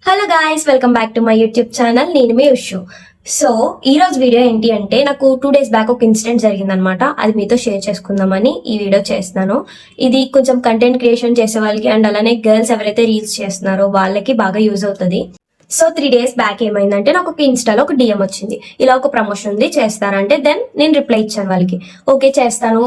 Hello guys, welcome back to my YouTube channel. నేను మీ wushu. So ఈ రోజు video ఏంటి అంటే, నాకు 2 days బ్యాక్ ఒక ఇన్సిడెంట్ జరిగిందనమాట. అది మీతో షేర్ చేసుకుందామని ఈ వీడియో చేస్తున్నాను. ఇది కొంచెం కంటెంట్ క్రియేషన్ చేసే వాళ్ళకి అండ్ అలానే గర్ల్స్ ఎవరైతే రీల్స్ చేస్తున్నారో వాళ్ళకి బాగా యూజ్ అవుతుంది. సో 3 days బ్యాక్ ఏమైందంటే, నాకు ఒక ఇన్స్టాలో ఒక డిఎం వచ్చింది. ఇలా ఒక ప్రమోషన్ ఉంది, చేస్తారంటే. దెన్ నేను రిప్లై ఇచ్చాను వాళ్ళకి, ఓకే చేస్తాను.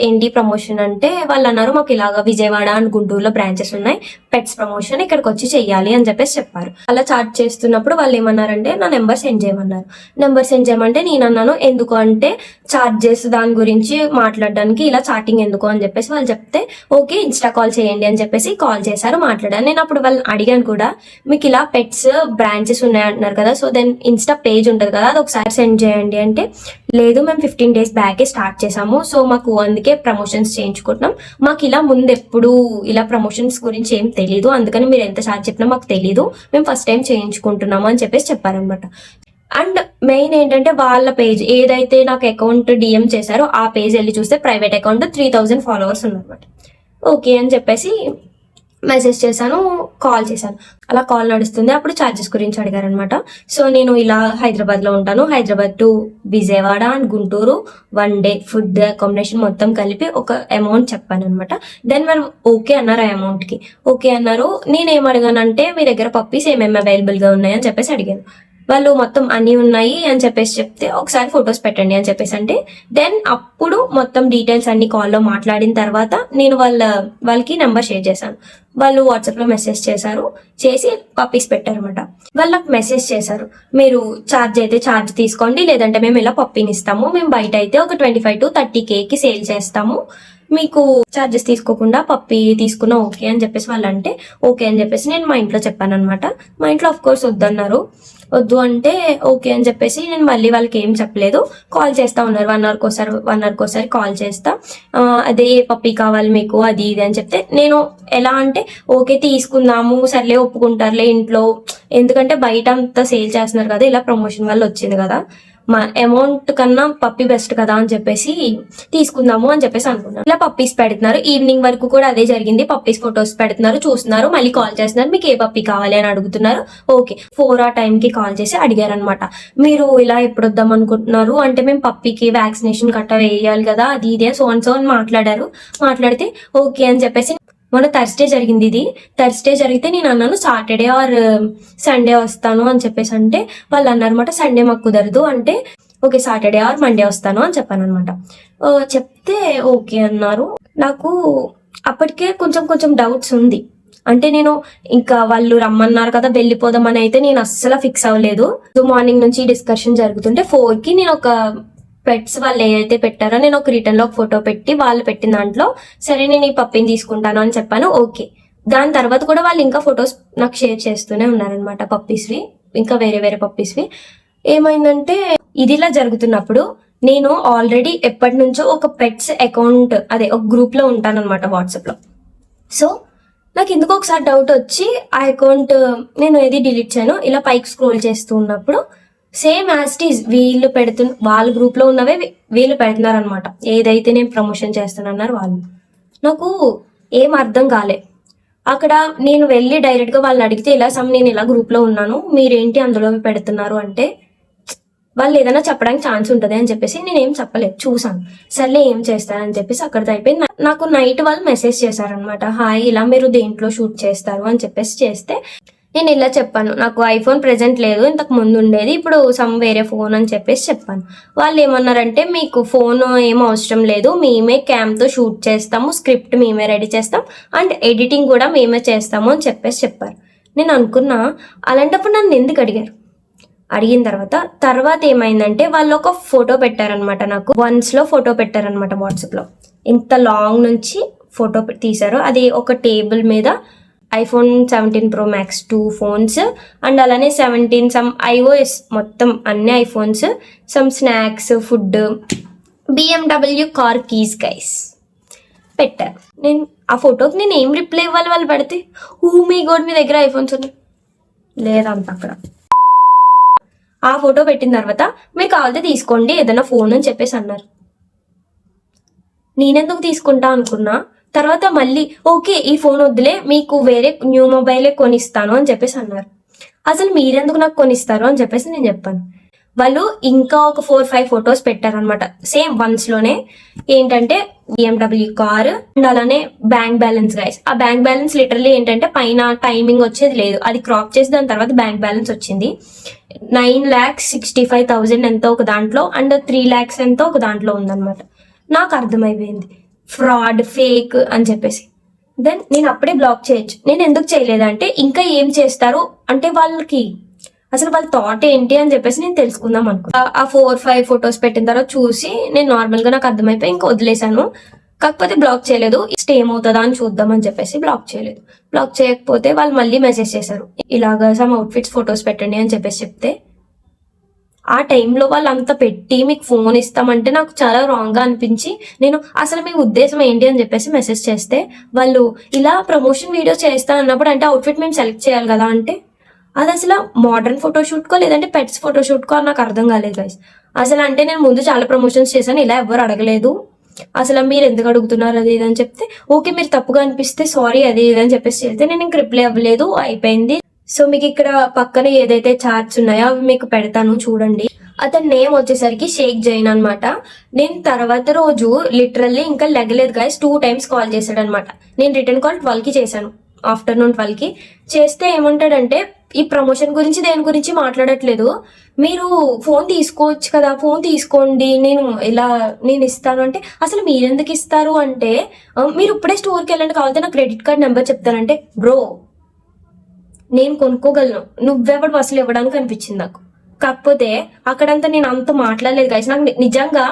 ఏంటి ప్రమోషన్ అంటే, వాళ్ళు అన్నారు మాకు ఇలాగా విజయవాడ అండ్ గుంటూరులో బ్రాంచెస్ ఉన్నాయి, పెట్స్ ప్రమోషన్ ఇక్కడికి వచ్చి చెయ్యాలి అని చెప్పేసి చెప్పారు. అలా చాట్ చేస్తున్నప్పుడు వాళ్ళు ఏమన్నారంటే, నా నెంబర్ సెండ్ చేయమన్నారు. నెంబర్ సెండ్ చేయమంటే నేను అన్నాను ఎందుకు అంటే, చార్జెస్ దాని గురించి మాట్లాడడానికి, ఇలా చాటింగ్ ఎందుకు అని చెప్పేసి వాళ్ళు చెప్తే, ఓకే ఇన్స్టా కాల్ చేయండి అని చెప్పేసి కాల్ చేశారు, మాట్లాడాను. నేను అప్పుడు వాళ్ళని అడిగాను కూడా, మీకు ఇలా పెట్స్ బ్రాంచెస్ ఉన్నాయంటున్నారు కదా, సో దెన్ ఇన్స్టా పేజ్ ఉంటుంది కదా, అది ఒకసారి సెండ్ చేయండి అంటే, లేదు మేము 15 days బ్యాకే స్టార్ట్ చేసాము, సో మాకు అందుకే ప్రమోషన్స్ చేయించుకుంటున్నాం, మాకు ఇలా ముందు ఎప్పుడు ఇలా ప్రమోషన్స్ గురించి ఏం తెలీదు, అందుకని మీరు ఎంత ఛార్జ్ చెప్పినా మాకు తెలీదు, మేము ఫస్ట్ టైం చేయించుకుంటున్నాము అని చెప్పేసి చెప్పారనమాట. అండ్ మెయిన్ ఏంటంటే, వాళ్ళ పేజ్ ఏదైతే నాకు అకౌంట్ డిఎం చేశారో ఆ పేజ్ వెళ్ళి చూస్తే ప్రైవేట్ అకౌంట్ 3000 ఫాలోవర్స్ ఉన్నారనమాట. ఓకే అని చెప్పేసి మెసేజ్ చేశాను, కాల్ చేశాను. అలా కాల్ నడుస్తుంది. అప్పుడు ఛార్జెస్ గురించి అడిగారనమాట. సో నేను ఇలా హైదరాబాద్లో ఉంటాను, Hyderabad to Vijayawada and Guntur 1 day food accommodation మొత్తం కలిపి ఒక అమౌంట్ చెప్పాను అనమాట. దెన్ వాళ్ళు ఓకే అన్నారు, ఆ అమౌంట్కి ఓకే అన్నారు. నేనేం అడిగానంటే, మీ దగ్గర పప్పీస్ ఏమేమి అవైలబుల్గా ఉన్నాయని చెప్పేసి అడిగాను. వాళ్ళు మొత్తం అన్నీ ఉన్నాయి అని చెప్పేసి చెప్తే, ఒకసారి ఫొటోస్ పెట్టండి అని చెప్పేసి అంటే, దెన్ అప్పుడు మొత్తం డీటెయిల్స్ అన్ని కాల్లో మాట్లాడిన తర్వాత నేను వాళ్ళకి నెంబర్ షేర్ చేశాను. వాళ్ళు వాట్సాప్లో మెసేజ్ చేశారు, చేసి పప్పీస్ పెట్టారనమాట. వాళ్ళు నాకు మెసేజ్ చేశారు, మీరు ఛార్జ్ అయితే ఛార్జ్ తీసుకోండి, లేదంటే మేము ఇలా పప్పీని ఇస్తాము, మేము బయట అయితే ఒక 25 to 30K సేల్ చేస్తాము, మీకు ఛార్జెస్ తీసుకోకుండా పప్పీ తీసుకున్నా ఓకే అని చెప్పేసి వాళ్ళు అంటే, ఓకే అని చెప్పేసి నేను మా ఇంట్లో చెప్పాను అనమాట. మా ఇంట్లో ఆఫ్ కోర్స్ వద్దన్నారు. వద్దు అంటే ఓకే అని చెప్పేసి నేను మళ్ళీ వాళ్ళకి ఏం చెప్పలేదు, కాల్ చేస్తా ఉన్నారు. 1 hour కోసారి కాల్ చేస్తా, అదే పప్పీ కావాలి మీకు అది ఇది అని చెప్తే, నేను ఎలా అంటే ఓకే తీసుకుందాము, సర్లే ఒప్పుకుంటారులే ఇంట్లో, ఎందుకంటే బయట అంతా సేల్ చేస్తున్నారు కదా, ఇలా ప్రమోషన్ వల్ల వచ్చింది కదా, మా అమౌంట్ కన్నా పప్పీ బెస్ట్ కదా అని చెప్పేసి తీసుకుందాము అని చెప్పేసి అనుకున్నాను. ఇలా పప్పీస్ పెడుతున్నారు, ఈవినింగ్ వరకు కూడా అదే జరిగింది. పప్పీస్ ఫొటోస్ పెడుతున్నారు, చూస్తున్నారు, మళ్ళీ కాల్ చేస్తున్నారు, మీకు ఏ పప్పీ కావాలి అని అడుగుతున్నారు. ఓకే 4 ఆ టైంకి కాల్ చేసి అడిగారు అనమాట, మీరు ఇలా ఎప్పుడు వద్దాం అనుకుంటున్నారు అంటే, మేము పప్పీకి వ్యాక్సినేషన్ కట్ట వేయాలి కదా, అది ఇదే సో అని మాట్లాడారు. మాట్లాడితే ఓకే అని చెప్పేసి, మొన్న థర్స్డే జరిగింది. ఇది థర్స్డే జరిగితే నేను అన్నాను సాటర్డే ఆర్ సండే వస్తాను అని చెప్పేసి అంటే, వాళ్ళు అన్నారన్నమాట సండే మాకు కుదరదు అంటే, ఓకే సాటర్డే ఆర్ మండే వస్తాను అని చెప్పాను అనమాట. చెప్తే ఓకే అన్నారు. నాకు అప్పటికే కొంచెం డౌట్స్ ఉంది. అంటే నేను ఇంకా వాళ్ళు రమ్మన్నారు కదా వెళ్ళిపోదామని అయితే నేను అస్సలు ఫిక్స్ అవ్వలేదు. మార్నింగ్ నుంచి డిస్కషన్ జరుగుతుంటే 4కి నేను ఒక పెట్స్ వాళ్ళు ఏదైతే పెట్టారో నేను ఒక రిటర్న్ లో ఒక ఫోటో పెట్టి, వాళ్ళు పెట్టిన దాంట్లో సరే నేను ఈ పప్పిని తీసుకుంటాను అని చెప్పాను. ఓకే, దాని తర్వాత కూడా వాళ్ళు ఇంకా ఫొటోస్ నాకు షేర్ చేస్తూనే ఉన్నారనమాట, పప్పీస్వి, ఇంకా వేరే పప్పీస్వి. ఏమైందంటే, ఇదిలా జరుగుతున్నప్పుడు నేను ఆల్రెడీ ఎప్పటి నుంచో ఒక పెట్స్ అకౌంట్ ఒక గ్రూప్ లో ఉంటానన్నమాట వాట్సాప్ లో. సో నాకు ఎందుకో ఒకసారి డౌట్ వచ్చి ఆ అకౌంట్ నేను ఏది డిలీట్ చేయను. ఇలా పైకి స్క్రోల్ చేస్తూ ఉన్నప్పుడు సేమ్ యాస్టీజ్ వీళ్ళు వాళ్ళ గ్రూప్ లో ఉన్నవే వీళ్ళు పెడుతున్నారు అనమాట, ఏదైతే నేను ప్రమోషన్ చేస్తానన్నారు వాళ్ళు. నాకు ఏం అర్థం కాలే. అక్కడ నేను వెళ్ళి డైరెక్ట్ గా వాళ్ళని అడిగితే, నేను ఇలా గ్రూప్ లో ఉన్నాను, మీరేంటి అందులో పెడుతున్నారు అంటే, వాళ్ళు ఏదైనా చెప్పడానికి ఛాన్స్ ఉంటుంది అని చెప్పేసి నేనేం చెప్పలేదు, చూసాను. సర్లే ఏం చేస్తారని చెప్పేసి అక్కడితో అయిపోయింది. నాకు నైట్ వాళ్ళు మెసేజ్ చేశారనమాట, హాయ్ ఇలా మీరు దేంట్లో షూట్ చేస్తారు అని చెప్పేసి చేస్తే, నేను ఇలా చెప్పాను, నాకు ఐఫోన్ ప్రెజెంట్ లేదు, ఇంతకు ముందు ఉండేది, ఇప్పుడు వేరే ఫోన్ అని చెప్పేసి చెప్పాను. వాళ్ళు ఏమన్నారంటే, మీకు ఫోన్ ఏం అవసరం లేదు, మేమే క్యామ్తో షూట్ చేస్తాము, స్క్రిప్ట్ మేమే రెడీ చేస్తాం అండ్ ఎడిటింగ్ కూడా మేమే చేస్తాము అని చెప్పేసి చెప్పారు. నేను అనుకున్నా, అలాంటప్పుడు నన్ను ఎందుకు అడిగారు? అడిగిన తర్వాత ఏమైందంటే, వాళ్ళు ఒక ఫోటో పెట్టారనమాట, నాకు వన్స్లో ఫోటో పెట్టారనమాట వాట్సాప్లో. ఇంత లాంగ్ నుంచి ఫోటో తీశారు. అది ఒక టేబుల్ మీద iPhone 17 Pro Max 2 phones and అలానే 17 సమ్ iOS మొత్తం అన్ని iPhones, some snacks, food, BMW car keys guys పెట్టారు. నేను ఆ ఫోటోకి నేను ఏం రిప్లై ఇవ్వాలి? వాళ్ళు పెడితే మీ గోడ్ మీ దగ్గర ఐఫోన్స్ ఉన్నాయి లేదంత. అక్కడ ఆ ఫోటో పెట్టిన తర్వాత, మీరు కావాలంటే తీసుకోండి ఏదైనా ఫోన్ అని చెప్పేసి అన్నారు. నేనెందుకు తీసుకుంటా అనుకున్నా. తర్వాత మళ్ళీ ఓకే ఈ ఫోన్ వద్దులే, మీకు వేరే న్యూ మొబైలే కొనిస్తాను అని చెప్పేసి అన్నారు. అసలు మీరెందుకు నాకు కొనిస్తారు అని చెప్పేసి నేను చెప్పాను. వాళ్ళు ఇంకా ఒక 4-5 ఫొటోస్ పెట్టారనమాట సేమ్ వన్స్ లోనే. ఏంటంటే BMW కార్ అండ్ అలానే బ్యాంక్ బ్యాలెన్స్ గైస్. ఆ బ్యాంక్ బ్యాలెన్స్ లిటరల్లీ ఏంటంటే పైన టైమింగ్ వచ్చేది లేదు, అది క్రాప్ చేసి దాని తర్వాత బ్యాంక్ బ్యాలెన్స్ వచ్చింది. 9,65,000 ఎంతో ఒక దాంట్లో అండ్ 3 lakhs ఎంతో ఒక దాంట్లో ఉందన్నమాట. నాకు అర్థమైపోయింది ఫ్రాడ్ ఫేక్ అని చెప్పేసి. దెన్ నేను అప్పుడే బ్లాక్ చేయొచ్చు. నేను ఎందుకు చేయలేదంటే ఇంకా ఏం చేస్తారు అంటే వాళ్ళకి అసలు వాళ్ళ థాట్ ఏంటి అని చెప్పేసి నేను తెలుసుకుందాం అనుకున్నా. ఆ 4-5 ఫొటోస్ పెట్టిన తర్వాత చూసి నేను నార్మల్ గా నాకు అర్థమైపోయి ఇంకా వదిలేశాను. కాకపోతే బ్లాక్ చేయలేదు, ఇష్ట ఏమవుతుందా అని చూద్దాం అని చెప్పేసి బ్లాక్ చేయలేదు. బ్లాక్ చేయకపోతే వాళ్ళు మళ్ళీ మెసేజ్ చేశారు, ఇలాగా సమ్ అవుట్ఫిట్స్ ఫొటోస్ పెట్టండి అని చెప్పేసి చెప్తే ఆ టైంలో వాళ్ళు అంత పెట్టి మీకు ఫోన్ ఇస్తామంటే నాకు చాలా రాంగ్ గా అనిపించి నేను అసలు మీ ఉద్దేశం ఏంటి అని చెప్పేసి మెసేజ్ చేస్తే వాళ్ళు ఇలా ప్రమోషన్ వీడియో చేస్తా అన్నప్పుడు అంటే అవుట్ఫిట్ మేము సెలెక్ట్ చేయాలి కదా అంటే అది అసలు మోడర్న్ ఫోటోషూట్ కో లేదంటే పెట్స్ ఫోటోషూట్ కో నాకు అర్థం కాలేదు గైస్. అసలు అంటే నేను ముందు చాలా ప్రమోషన్స్ చేశాను, ఇలా ఎవరు అడగలేదు, అసలు మీరు ఎందుకు అడుగుతున్నారు అది ఇది అని చెప్తే ఓకే మీరు తప్పుగా అనిపిస్తే సారీ అది ఇది అని చెప్పేసి చెప్తే నేను ఇంక రిప్లై అవ్వలేదు, అయిపోయింది. సో మీకు ఇక్కడ పక్కన ఏదైతే చార్ట్స్ ఉన్నాయో అవి మీకు పెడతాను చూడండి. అతని నేమ్ వచ్చేసరికి షేక్ జైన్ అనమాట. నేను తర్వాత రోజు లిటరల్లీ ఇంకా లెగలేదు గైస్, 2 times కాల్ చేశాడు అనమాట. నేను రిటర్న్ కాల్ 12కి చేశాను, ఆఫ్టర్నూన్ 12కి చేస్తే ఏమంటాడంటే ఈ ప్రమోషన్ గురించి దేని గురించి మాట్లాడట్లేదు, మీరు ఫోన్ తీసుకోవచ్చు కదా, ఫోన్ తీసుకోండి నేను ఇస్తాను అంటే అసలు మీరెందుకు ఇస్తారు అంటే మీరు ఇప్పుడే స్టోర్కి వెళ్ళండి కావాలంటే నా క్రెడిట్ కార్డ్ నెంబర్ చెప్తానంటే బ్రో నేను కొనుక్కోగలను, నువ్వెవడు అసలు ఇవ్వడానికి అనిపించింది నాకు. కాకపోతే అక్కడంతా నేను అంత మాట్లాడలేదు గైస్. నాకు నిజంగా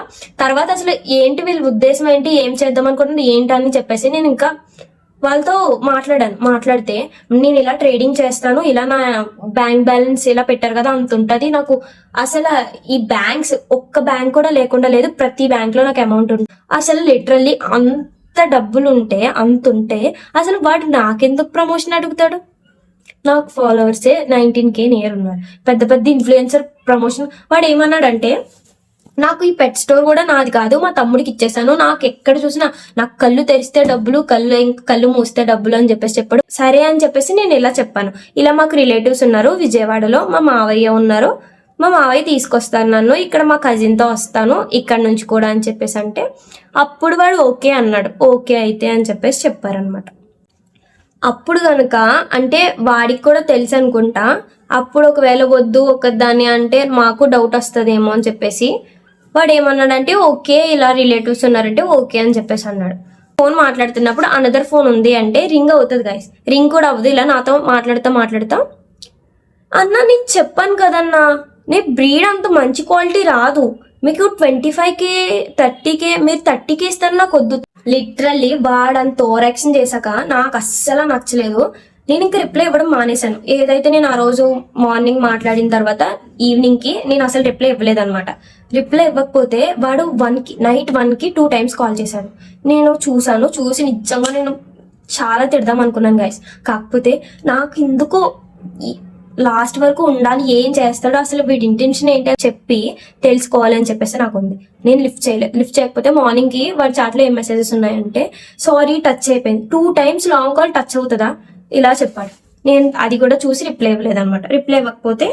తర్వాత అసలు ఏంటి వీళ్ళ ఉద్దేశం ఏంటి, ఏం చేద్దాం అనుకుంటున్నాను ఏంటని చెప్పేసి నేను ఇంకా వాళ్ళతో మాట్లాడితే నేను ఇలా ట్రేడింగ్ చేస్తాను, ఇలా నా బ్యాంక్ బ్యాలెన్స్ ఇలా పెట్టారు కదా అంత ఉంటుంది నాకు, అసలు ఈ బ్యాంక్స్ ఒక్క బ్యాంక్ కూడా లేకుండా లేదు, ప్రతి బ్యాంక్ లో నాకు అమౌంట్ ఉంటుంది, అసలు లిటరల్లీ అంత డబ్బులు ఉంటే అంతుంటే అసలు వాడు నాకెందుకు ప్రమోషన్ అడుగుతాడు. నాకు ఫాలోవర్సే 19K నియర్ ఉన్నారు, పెద్ద పెద్ద ఇన్ఫ్లుయెన్సర్ ప్రమోషన్. వాడు ఏమన్నాడంటే నాకు ఈ పెట్ స్టోర్ కూడా నాది కాదు, మా తమ్ముడికి ఇచ్చేసాను, నాకు ఎక్కడ చూసినా నాకు కళ్ళు తెరిస్తే డబ్బులు, కళ్ళు మూస్తే డబ్బులు అని చెప్పేసి చెప్పాడు. సరే అని చెప్పేసి నేను ఇలా చెప్పాను, ఇలా మాకు రిలేటివ్స్ ఉన్నారు విజయవాడలో, మా మావయ్య ఉన్నారు, మా మావయ్య తీసుకొస్తాను నన్ను, ఇక్కడ మా కజిన్తో వస్తాను ఇక్కడ నుంచి కూడా అని చెప్పేసి అంటే అప్పుడు వాడు ఓకే అన్నాడు. ఓకే అయితే అని చెప్పేసి చెప్పారనమాట. అప్పుడు కనుక అంటే వాడికి కూడా తెలుసు అనుకుంటా, అప్పుడు ఒకవేళ వద్దు ఒకదాన్ని అంటే మాకు డౌట్ వస్తుందేమో అని చెప్పేసి వాడు ఏమన్నాడంటే ఓకే ఇలా రిలేటివ్స్ ఉన్నారంటే ఓకే అని చెప్పేసి అన్నాడు. ఫోన్ మాట్లాడుతున్నప్పుడు అనదర్ ఫోన్ ఉంది అంటే రింగ్ అవుతుంది గైస్, రింగ్ కూడా అవ్వదు, ఇలా నాతో మాట్లాడుతా అన్నా నేను చెప్పాను కదన్నా నీ బ్రీడ్ అంత మంచి క్వాలిటీ రాదు, మీకు 25K 30K మీరు 30K ఇస్తారు నాకు వద్దు. లిటరల్లీ వాడంత ఓవరాక్షన్ చేశాక నాకు అస్సలు నచ్చలేదు. నేను ఇంకా రిప్లై ఇవ్వడం మానేశాను. ఏదైతే నేను ఆ రోజు మార్నింగ్ మాట్లాడిన తర్వాత ఈవినింగ్ కి నేను అసలు రిప్లై ఇవ్వలేదు అనమాట. రిప్లై ఇవ్వకపోతే వాడు నైట్ 1కి 2 times కాల్ చేశాడు. నేను చూసి నిజంగా నేను చాలా తిడదాం అనుకున్నాను గైస్. కాకపోతే నాకు ఎందుకో లాస్ట్ వరకు ఉండాలి, ఏం చేస్తాడో అసలు వీడి ఇంటెన్షన్ ఏంటి అని చెప్పి తెలుసుకోవాలి అని చెప్పేసి నాకు ఉంది. నేను లిఫ్ట్ చేయకపోతే మార్నింగ్ కి వాడి చాట్లో ఏం మెసేజెస్ ఉన్నాయంటే సారీ టచ్ అయిపోయింది, 2 times లాంగ్ కాల్ టచ్ అవుతుందా ఇలా చెప్పాడు. నేను అది కూడా చూసి రిప్లై ఇవ్వలేదు అనమాట. రిప్లై ఇవ్వకపోతే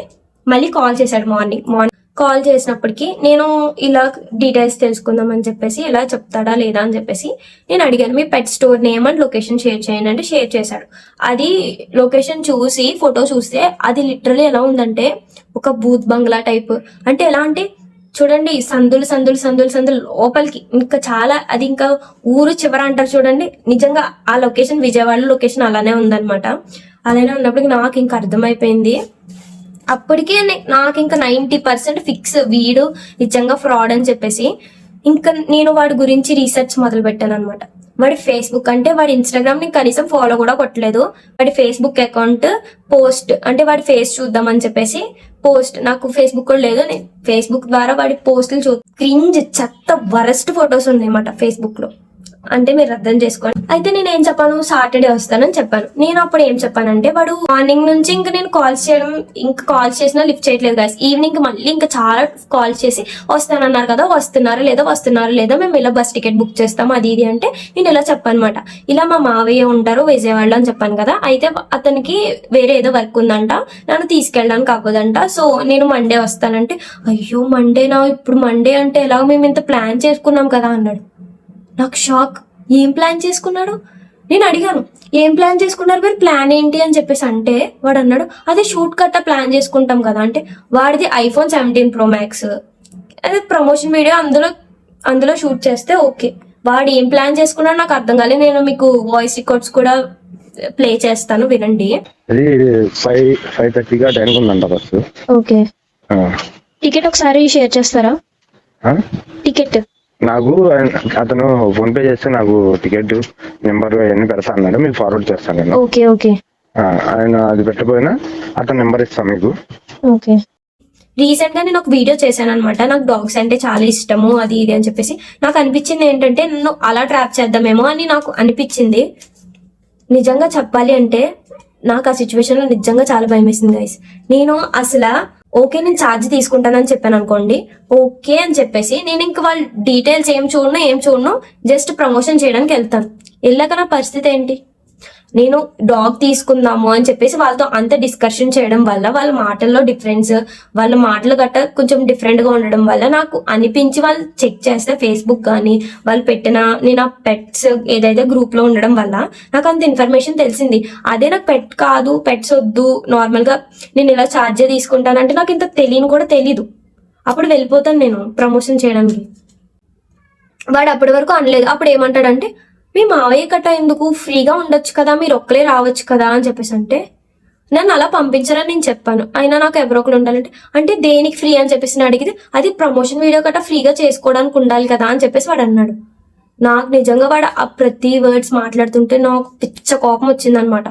మళ్ళీ కాల్ చేశాడు మార్నింగ్ కాల్ చేసినప్పటికీ నేను ఇలా డీటెయిల్స్ తెలుసుకుందాం అని చెప్పేసి ఇలా చెప్తాడా లేదా అని చెప్పేసి నేను అడిగాను, మీ pet store name and location share చేయండి అంటే షేర్ చేశాడు. అది లొకేషన్ చూసి ఫోటో చూస్తే అది లిటరలీ ఎలా ఉందంటే ఒక బూత్ బంగ్లా టైప్. అంటే ఎలా అంటే చూడండి సందులు లోపలికి ఇంకా చాలా, అది ఇంకా ఊరు చివర అంటారు చూడండి, నిజంగా ఆ లొకేషన్ విజయవాడ లొకేషన్ అలానే ఉందన్నమాట. అలానే ఉన్నప్పటికీ నాకు ఇంకా అర్థమైపోయింది. అప్పటికే నాకు ఇంకా 90% ఫిక్స్ వీడు నిజంగా ఫ్రాడ్ అని చెప్పేసి ఇంకా నేను వాడి గురించి రీసెర్చ్ మొదలు పెట్టాను అనమాట. వాడి ఫేస్బుక్ అంటే వాడి ఇన్స్టాగ్రామ్ నేను కనీసం ఫాలో కూడా కొట్టలేదు. వాడి ఫేస్బుక్ అకౌంట్ పోస్ట్ అంటే వాడి ఫేస్ చూద్దామని చెప్పేసి పోస్ట్, నాకు ఫేస్బుక్ కూడా లేదు, నేను ఫేస్బుక్ ద్వారా వాడి పోస్టులు క్రింజ్ చెత్త వరస్ట్ ఫొటోస్ ఉన్నాయి అన్నమాట ఫేస్బుక్ లో. అంటే మీరు అర్థం చేసుకోండి. అయితే నేను ఏం చెప్పాను, సాటర్డే వస్తానని చెప్పాను. నేను అప్పుడు ఏం చెప్పానంటే, వాడు మార్నింగ్ నుంచి ఇంకా నేను కాల్స్ చేయడం, ఇంకా కాల్స్ చేసినా లిఫ్ట్ చేయట్లేదు గాయస్. ఈవినింగ్ మళ్ళీ ఇంకా చాలా కాల్స్ చేసి వస్తానన్నారు కదా, వస్తున్నారా లేదా, మేము ఇలా బస్ టికెట్ బుక్ చేస్తాం అది ఇది అంటే నేను ఇలా చెప్పానమాట. ఇలా మా మావయ్య ఉంటారు విజయవాడలో అని చెప్పాను కదా. అయితే అతనికి వేరే ఏదో వర్క్ ఉందంట, నన్ను తీసుకెళ్ళడానికి అవ్వదంట. సో నేను మండే వస్తానంటే, అయ్యో మండేనా, ఇప్పుడు మండే అంటే ఎలా, మేము ఇంత ప్లాన్ చేసుకున్నాం కదా అన్నాడు. నాకు షాక్. ఏం ప్లాన్ చేసుకున్నాడు? నేను అడిగాను, ఏం ప్లాన్ చేసుకున్నారు మీరు, ప్లాన్ ఏంటి అని చెప్పేసి అంటే వాడు అన్నాడు, అదే షూట్ కట్ట ప్లాన్ చేసుకుంటాం కదా అంటే. వాడిది iPhone 17 Pro Max, అదే ప్రమోషన్ వీడియో అందులో షూట్ చేస్తే ఓకే. వాడు ఏం ప్లాన్ చేసుకున్నాడు నాకు అర్థం కాలేదు. నేను మీకు వాయిస్ రికార్డ్స్ కూడా ప్లే చేస్తాను, వినండి. అది 5:30గా టైం ఉందంట బస్సు. ఓకే, టికెట్ ఒకసారి షేర్ చేస్తారా? టికెట్ నాకు అతను ఫోన్ పే చేస్తే నాకు టికెట్ నెంబర్ అవన్నీ పెడతా అన్నాడు, మీకు ఫార్వర్డ్ చేస్తాను నేను. ఓకే ఓకే, ఆయన అది పెట్టకపోయినా అతను నెంబర్ ఇస్తాను మీకు. ఓకే. రీసెంట్ గా నేను ఒక వీడియో చేశాను అనమాట. నాకు డాగ్స్ అంటే చాలా ఇష్టము అది ఇది అని చెప్పేసి నాకు అనిపించింది ఏంటంటే, నన్ను అలా ట్రాప్ చేద్దామేమో అని నాకు అనిపించింది. నిజంగా చెప్పాలి అంటే నాకు ఆ సిచ్యువేషన్ లో నిజంగా చాలా భయం వేసింది గైస్. నేను అసలు ఓకే నేను ఛార్జ్ తీసుకుంటానని చెప్పాను అనుకోండి, ఓకే అని చెప్పేసి నేను ఇంక వాళ్ళ డీటెయిల్స్ ఏం చూడను, జస్ట్ ప్రమోషన్ చేయడానికి వెళ్తాను. వెళ్ళాక నా పరిస్థితి ఏంటి? నేను డాగ్ తీసుకుందాము అని చెప్పేసి వాళ్ళతో అంత డిస్కషన్ చేయడం వల్ల, వాళ్ళ మాటల్లో డిఫరెన్స్, వాళ్ళ మాటలు గట్ట కొంచెం డిఫరెంట్ గా ఉండడం వల్ల నాకు అనిపించి, వాళ్ళు చెక్ చేస్తే ఫేస్బుక్ కానీ వాళ్ళు పెట్టిన, నేను ఆ పెట్స్ ఏదైతే గ్రూప్ లో ఉండడం వల్ల నాకు అంత ఇన్ఫర్మేషన్ తెలిసింది. అదే నాకు పెట్ కాదు, పెట్స్ వద్దు, నార్మల్ గా నేను ఇలా ఛార్జే తీసుకుంటానంటే నాకు ఇంత తెలియని కూడా తెలీదు. అప్పుడు వెళ్ళిపోతాను నేను ప్రమోషన్ చేయడానికి. వాడు అప్పటి వరకు అనలేదు. అప్పుడు ఏమంటాడంటే, మీ మావయ్య కట్ట ఎందుకు, ఫ్రీగా ఉండొచ్చు కదా, మీరు ఒక్కలే రావచ్చు కదా అని చెప్పేసి అంటే, నన్ను అలా పంపించారని నేను చెప్పాను. అయినా నాకు ఎవరో ఒకరు ఉండాలంటే, అంటే దేనికి ఫ్రీ అని చెప్పేసి నేను అడిగితే, అది ప్రమోషన్ వీడియో కట్ట ఫ్రీగా చేసుకోవడానికి ఉండాలి కదా అని చెప్పేసి వాడు అన్నాడు. నాకు నిజంగా వాడు ఆ ప్రతి వర్డ్స్ మాట్లాడుతుంటే నాకు పిచ్చ కోపం వచ్చిందనమాట.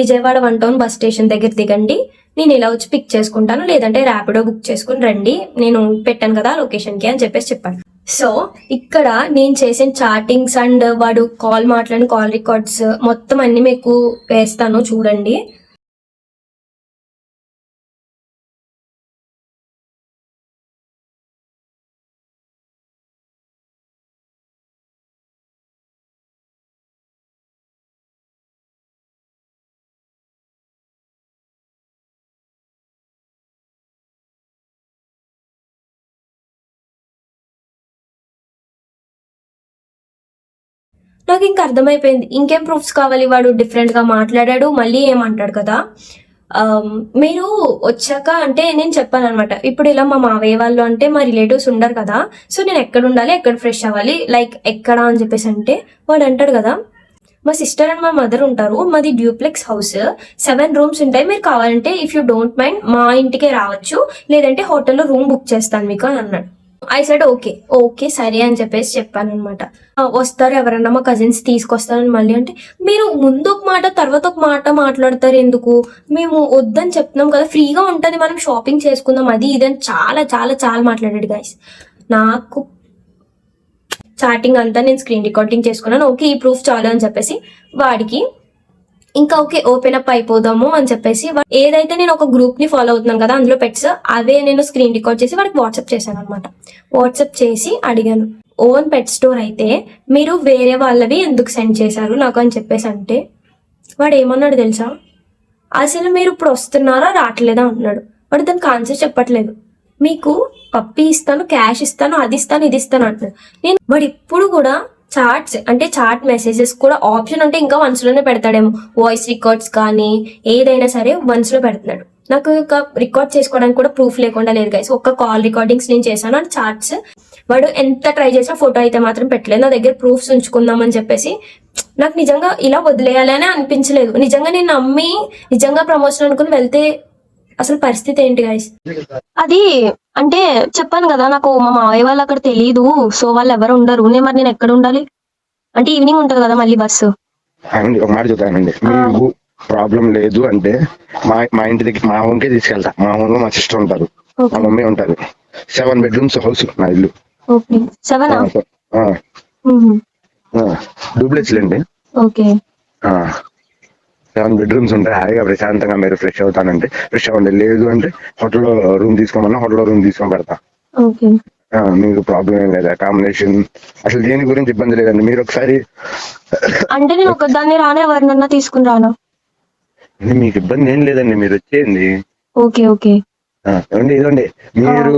విజయవాడ 1 టౌన్ బస్ స్టేషన్ దగ్గర దిగండి, నేను ఇలా వచ్చి పిక్ చేసుకుంటాను, లేదంటే ర్యాపిడో బుక్ చేసుకుని రండి, నేను పెట్టాను కదా లొకేషన్ కి అని చెప్పేసి చెప్పాను. సో ఇక్కడ నేను చేసిన చాటింగ్స్ అండ్ వాడు కాల్ మాట్లాడిన కాల్ రికార్డ్స్ మొత్తం అన్ని మీకు వేస్తాను, చూడండి. నాకు ఇంకా అర్థమైపోయింది, ఇంకేం ప్రూఫ్స్ కావాలి, వాడు డిఫరెంట్ గా మాట్లాడాడు, మళ్ళీ ఏమంటాడు కదా, మీరు వచ్చాక అంటే నేను చెప్పాను అనమాట, ఇప్పుడు ఇలా మా మావయ్య వాళ్ళు అంటే మా రిలేటివ్స్ ఉండరు కదా, సో నేను ఎక్కడ ఉండాలి, ఎక్కడ ఫ్రెష్ అవ్వాలి, లైక్ ఎక్కడ అని చెప్పేసి అంటే వాడు అంటాడు కదా, మా సిస్టర్ అండ్ మా మదర్ ఉంటారు, మాది డ్యూప్లెక్స్ హౌస్, 7 రూమ్స్ ఉంటాయి, మీరు కావాలంటే ఇఫ్ యూ డోంట్ మైండ్ మా ఇంటికే రావచ్చు, లేదంటే హోటల్లో రూమ్ బుక్ చేస్తాను మీకు అని అన్నాడు. ఐ సెడ్ ఓకే సరే అని చెప్పేసి చెప్పాను అనమాట. వస్తారు ఎవరన్నా మా కజిన్స్ తీసుకొస్తారని మళ్ళీ అంటే, మీరు ముందు ఒక మాట తర్వాత ఒక మాట మాట్లాడతారు ఎందుకు, మేము వద్దని చెప్తున్నాం కదా, ఫ్రీగా ఉంటుంది, మనం షాపింగ్ చేసుకుందాం అది ఇదని చాలా చాలా చాలా మాట్లాడాడు గైస్. నాకు చాటింగ్ అంతా నేను స్క్రీన్ రికార్డింగ్ చేసుకున్నాను. ఓకే ఈ ప్రూఫ్ చాలు అని చెప్పేసి వాడికి ఇంకా ఓకే ఓపెన్ అప్ అయిపోదాము అని చెప్పేసి, ఏదైతే నేను ఒక గ్రూప్ ని ఫాలో అవుతున్నాను కదా అందులో పెట్స్, అవే నేను స్క్రీన్ రికార్డ్ చేసి వాడికి వాట్సాప్ చేశాను అనమాట. వాట్సాప్ చేసి అడిగాను, ఓన్ పెట్ స్టోర్ అయితే మీరు వేరే వాళ్ళవి ఎందుకు సెండ్ చేశారు నాకు అని చెప్పేసి అంటే, వాడు ఏమన్నాడు తెలుసా, అసలు మీరు ఇప్పుడు వస్తున్నారా రావట్లేదా అన్నాడు. వాడు దానికి ఆన్సర్ చెప్పట్లేదు. మీకు పప్పి ఇస్తాను, క్యాష్ ఇస్తాను, అది ఇస్తాను, ఇది ఇస్తాను అంటున్నాడు. నేను వాడు ఇప్పుడు కూడా చాట్స్ అంటే చాట్ మెసేజెస్ కూడా ఆప్షన్ అంటే ఇంకా వన్స్ లోనే పెడతాడేమో, వాయిస్ రికార్డ్స్ కానీ ఏదైనా సరే వన్స్ లో పెడుతున్నాడు. నాకు ఇంకా రికార్డ్ చేసుకోవడానికి కూడా ప్రూఫ్ లేకుండా లేదు గైస్. ఒక్క కాల్ రికార్డింగ్స్ నేను చేశాను అండ్ చాట్స్ వాడు ఎంత ట్రై చేసినా ఫోటో అయితే మాత్రం పెట్టలేదు. నా దగ్గర ప్రూఫ్స్ ఉంచుకుందామని చెప్పేసి నాకు నిజంగా ఇలా వదిలేయాలి అని అనిపించలేదు. నిజంగా నేను నమ్మి నిజంగా ప్రమోషన్ అనుకుని వెళ్తే అసలు పరిస్థితి ఏంటి గైస్? అది అంటే చెప్పాను కదా, నాకు మా మావయ్య వాళ్ళు అక్కడ తెలియదు, సో వాళ్ళు ఎవరు ఉండరు. మరి నేను ఎక్కడ ఉండాలి అంటే ఈవినింగ్ ఉంటది కదా మళ్ళీ బస్సు. ఒక మాట చెప్తానండి, మీకు ప్రాబ్లం లేదు అంటే మా ఇంటి దగ్గర మా హోమ్కే తీసుకెళ్తా. మా హోమ్ లో మా సిస్టర్ ఉంటారు, మా మమ్మీ ఉంటారు. 7 bedrooms హౌస్ నా ఇల్లు. డూప్లెక్స్ లేండి. ఓకే. 7 బెడ్రూమ్స్ ఉంటాయి. హాయిగా ప్రశాంతంగా మీరు ఫ్రెష్ అవుతానంటే ఫ్రెష్ అవ్వండి. లేదు అంటే హోటల్లో రూమ్ తీసుకోమన్నా హోటల్లో రూమ్ తీసుకొని పెడతా. ఓకే. మీకు ప్రాబ్లం ఏం లేదు. అకామిడేషన్ అసలు దేని గురించి ఇబ్బంది లేదండి. మీరు ఒకసారి అంటే నేను ఒకదాన్ని రానే ఎవరినన్నా తీసుకుని రానా? మీకు ఇబ్బంది ఏం లేదండి, మీరు వచ్చేయండి. ఓకే. ఓకే. ఏమండి ఇదండి, మీరు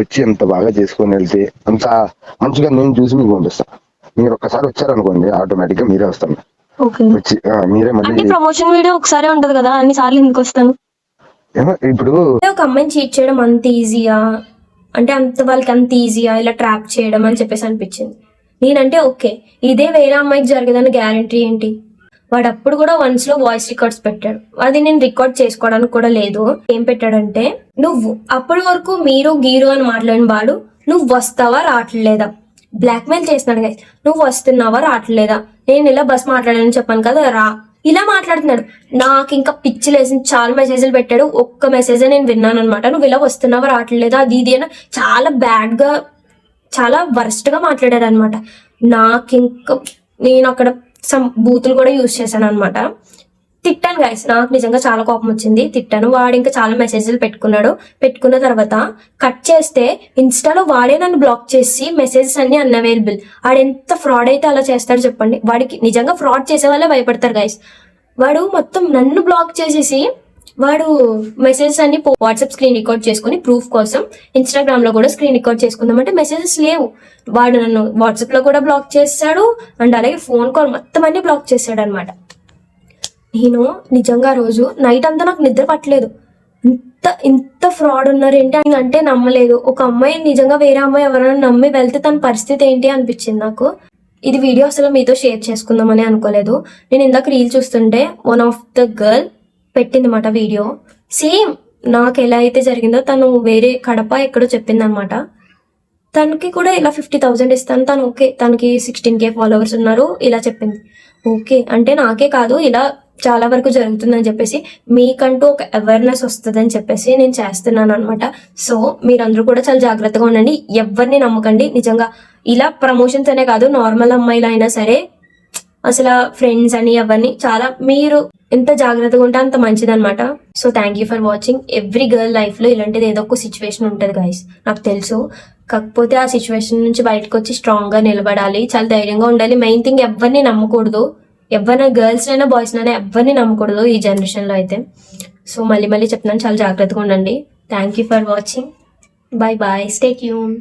వచ్చి ఎంత బాగా చేసుకొని వెళ్తే అంత మంచిగా నేను చూసి మీకు పంపిస్తా. మీరు ఒక్కసారి వచ్చారనుకోండి ఆటోమేటిక్ గా మీరే వస్తాను. ఓకే. వచ్చి మీరే అంటే మళ్ళీ ప్రమోషన్ వీడియో ఒకసారి ఉంటది కదా, అన్ని సార్లు ఎందుకు వస్తాను? ఇప్పుడు ఒక అమ్మాయిని చీట్ చేయడం అంత ఈజీయా, అంటే అంత వాళ్ళకి అంత ఈజీయా ఇలా ట్రాప్ చేయడం అని చెప్పేసి అనిపించింది. నేనంటే ఓకే, ఇదే వేరే అమ్మాయికి జరగదని గ్యారంటీ ఏంటి? వాడు అప్పుడు కూడా వన్స్ లో వాయిస్ రికార్డ్స్ పెట్టాడు. అది నేను రికార్డ్ చేసుకోవడానికి కూడా లేదు. ఏం పెట్టాడంటే, నువ్వు అప్పటి వరకు మీరు గీరు అని మాట్లాడిన వాడు నువ్వు వస్తావా రావట్లేదా బ్లాక్మెయిల్ చేస్తున్నాడు గైస్. నువ్వు వస్తున్నావా రావట్లేదా, నేను ఇలా బస్ మాట్లాడానని చెప్పాను కదా రా, ఇలా మాట్లాడుతున్నాడు. నాకు ఇంకా పిచ్చి లేసింది. చాలా మెసేజ్లు పెట్టాడు. ఒక్క మెసేజ్ నేను విన్నాను అనమాట. నువ్వు ఇలా వస్తున్నావా రావట్లేదా అది ఇది అని చాలా బ్యాడ్ గా, చాలా వర్స్ట్ గా మాట్లాడాడు అనమాట. నాకు ఇంకా నేను అక్కడ సమ్ బూతులు కూడా యూజ్ చేశాను అనమాట. తిట్టాను గైస్, నాకు నిజంగా చాలా కోపం వచ్చింది. తిట్టాను. వాడు ఇంకా చాలా మెసేజ్లు పెట్టుకున్నాడు. పెట్టుకున్న తర్వాత కట్ చేస్తే ఇన్స్టాలో వాడే నన్ను బ్లాక్ చేసి మెసేజెస్ అన్ని అన్అవైలబుల్. వాడు ఎంత ఫ్రాడ్ అయితే అలా చేస్తాడు చెప్పండి. వాడికి నిజంగా ఫ్రాడ్ చేసే వాళ్ళే భయపడతారు గైస్. వాడు మొత్తం నన్ను బ్లాక్ చేసేసి వాడు మెసేజెస్ అన్ని వాట్సాప్ స్క్రీన్ రికార్డ్ చేసుకుని ప్రూఫ్ కోసం ఇన్స్టాగ్రామ్ లో కూడా స్క్రీన్ రికార్డ్ చేసుకుందామంటే మెసేజెస్ లేవు. వాడు నన్ను వాట్సాప్ లో కూడా బ్లాక్ చేశాడు అండ్ అలాగే ఫోన్ కాల్ మొత్తం అన్ని బ్లాక్ చేశాడు అనమాట. నేను నిజంగా రోజు నైట్ అంతా నాకు నిద్ర పట్టలేదు. ఇంత ఫ్రాడ్ ఉన్నారు ఏంటి అని అంటే నమ్మలేదు. ఒక అమ్మాయి నిజంగా వేరే అమ్మాయి ఎవరైనా నమ్మి వెళ్తే తన పరిస్థితి ఏంటి అనిపించింది నాకు. ఇది వీడియో అసలు మీతో షేర్ చేసుకుందామని అనుకోలేదు. నేను ఇందాక రీల్ చూస్తుంటే వన్ ఆఫ్ ద గర్ల్ పెట్టింది అన్నమాట వీడియో. సేమ్ నాకు ఎలా అయితే జరిగిందో తను వేరే కడప ఎక్కడో చెప్పింది అనమాట. తనకి కూడా ఇలా 50,000 ఇస్తాను, తను ఓకే, తనకి 16K ఫాలోవర్స్ ఉన్నారు ఇలా చెప్పింది. ఓకే అంటే నాకే కాదు ఇలా చాలా వరకు జరుగుతుందని చెప్పేసి మీకంటూ ఒక అవేర్నెస్ వస్తుందని చెప్పేసి నేను చేస్తున్నాను అనమాట. సో మీరందరూ కూడా చాలా జాగ్రత్తగా ఉండండి. ఎవరిని నమ్మకండి. నిజంగా ఇలా ప్రమోషన్స్ అనే కాదు, నార్మల్ అమ్మాయిలు అయినా సరే అసలు ఫ్రెండ్స్ అని ఎవరిని చాలా మీరు ఎంత జాగ్రత్తగా ఉంటే అంత మంచిది అనమాట. So thank you for watching. Every girl life లో ఇలాంటిది ఏదో ఒక సిచ్యువేషన్ ఉంటుంది గైస్, నాకు తెలుసు. కాకపోతే ఆ సిచ్యువేషన్ నుంచి బయటకు వచ్చి స్ట్రాంగ్ గా నిలబడాలి, చాలా ధైర్యంగా ఉండాలి. మెయిన్ థింగ్ ఎవరిని నమ్మకూడదు. ఎవరైనా గర్ల్స్ అయినా బాయ్స్ అయినా ఎవరిని నమ్మకూడదు ఈ జనరేషన్ లో అయితే. సో మళ్ళీ చెప్తున్నాను, చాలా జాగ్రత్తగా ఉండండి. Thank you for watching. Bye bye, stay tune.